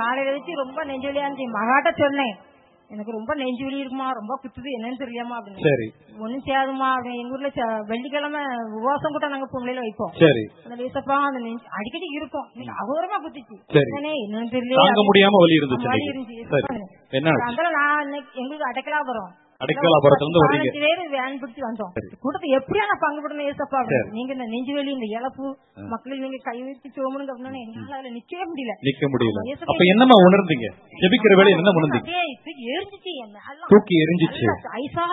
காலையில வச்சு ரொம்ப நெஞ்சு வலியா இருந்துச்சு. மகாட்ட சொன்னேன், எனக்கு ரொம்ப நெஞ்சு வலி இருக்குமா, ரொம்ப குத்துது, என்னன்னு தெரியலாமா அப்படின்னு. சரி, ஒன்னும் சேதுமா அப்படின்னு. எங்க ஊர்ல வெள்ளிக்கிழமை உபவாசம் கூட நாங்க பொங்கலையில வைப்போம். சரி, அந்த லேசப்பா அந்த நெஞ்சு அடிக்கடி இருக்கும், அகோரமா குத்துச்சு. சரி, என்னன்னு தெரியல, தாங்க முடியாம வலி இருந்துச்சு. வலி இருந்துச்சு. என்ன அதனால நான் எங்களுக்கு அடைக்கலாபுரம் அடைக்கலாபுரத்துல இருந்து வரீங்க. 15 பேர் வேன் பிடிச்சி வந்தோம். கூட்டத்தை எப்படியா நான் பங்கு போடணும் ஏசப்பா. நீங்க இந்த நெஞ்சு வலி, இந்த இழப்பு மக்களுக்கு நீங்க கை வச்சு சோமனுங்க அப்படின்னா எங்களால அதுல நிக்கவே முடியல. அப்ப என்னமா உணர்ந்தீங்க? ஜெபிக்கிற வேலை என்ன உணர்ந்தீங்க? தூக்கி எரிஞ்சிச்சு, ஐஸா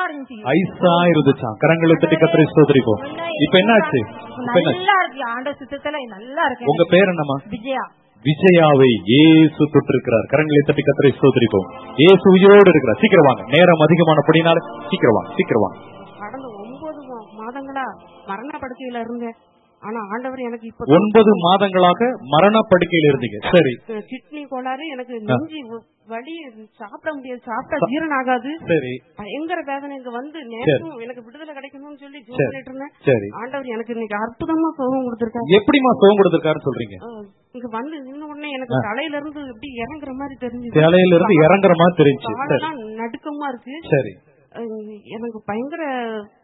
இருந்துச்சா? கரங்களை தட்டி கர்த்தரை ஸ்தோத்திரிப்போம். இப்ப என்ன ஆச்சு? நல்லா இருக்கு, ஆண்டவர் சித்தத்துல நல்லா இருக்கு. உங்க பேர் என்னமா? விஜயா. விஜயாவை இயேசு தொட்டிருக்கிறார். கரங்களை தட்டி கர்த்தரை ஸ்தோத்திரிப்போம். இயேசு உயிரோடு இருக்கிறார். சீக்கிரம் வாங்க, நேரம் அதிகமானபடினால சீக்கிரம் வாங்க, சீக்கிரம் வாங்க. கடந்த 9 மாதங்களா மரண படுக்கையில இருந்தேன். ஆனா ஆண்டவர் எனக்கு இப்ப 9 மாதங்களாக மரண படுக்கையில் இருந்தீங்க. சரி, கிட்னி கோளாறு, எனக்கு நெஞ்சு வலி, சாப்பிட முடியாது, சாப்பிட்டா ஜீரணம் ஆகாது. சரி, பயங்கர வேதனை. இங்க வந்து நேரம் எனக்கு விடுதலை கிடைக்கணும்னு சொல்லி சொல்லிட்டு இருந்தேன். சரி, ஆண்டவர் எனக்கு இன்னைக்கு அற்புதமா சுகம் கொடுத்திருக்காரு. எப்படிமா சுகம் கொடுத்திருக்காருன்னு சொல்றீங்க? இங்க வந்து நின்ன உடனே எனக்கு தலையில இருந்து எப்படி இறங்குற மாதிரி தெரிஞ்சு, தலையில இருந்து இறங்குற மாதிரி தெரிஞ்சு, நடுக்கமா இருக்கு. சரி, எனக்கு பயங்கர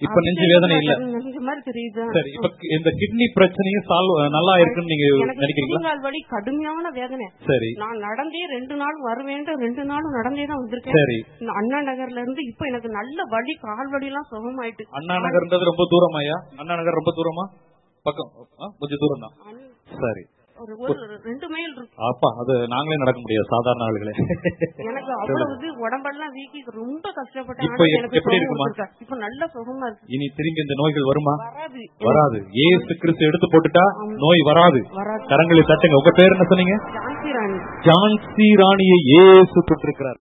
இப்ப நெஞ்சு வேதனை இல்ல மாதிரி தெரியுது. சரி, இப்ப இந்த கிட்னி பிரச்சனையும் நல்லா இருக்குன்னு நீங்க நினைக்கிறீங்களா? முழங்கால் வலி கடுமையான வேதனை. சரி, நான் நடந்தே 2 நாள் வருவேன், 2 நாளும் நடந்தே தான் வந்திருக்கேன். சரி, அண்ணா நகர்ல இருந்து இப்ப எனக்கு நல்ல வலி, கால் வலி எல்லாம் சுகமாயிட்டு. அண்ணா நகர்ன்றது ரொம்ப தூரமாயா? அண்ணா நகர் ரொம்ப தூரமா? பக்கம், கொஞ்சம் தூரம் தான். சரி, ஒரு 2 மைல் இருக்கு. அப்பா, அது நாங்களே நடக்க முடியாது, சாதாரண ஆளுகளே. எனக்கு அவ்வளவு உடம்பெல்லாம் வீக்கி ரொம்ப கஷ்டப்பட்டேன். இப்ப எப்படி இருக்குமா? இப்ப நல்ல சுகமா இருக்கு. இனி திரும்பி இந்த நோய்கள் வருமா? வராது. இயேசு கிறிஸ்து எடுத்து போட்டுட்டா நோய் வராது. கரங்களை தட்டுங்க. உங்க பேர் என்ன சொன்னீங்க? ஜான்சி ராணி. ஜான்சி ராணியை இயேசு தொட்டிருக்கிறார்.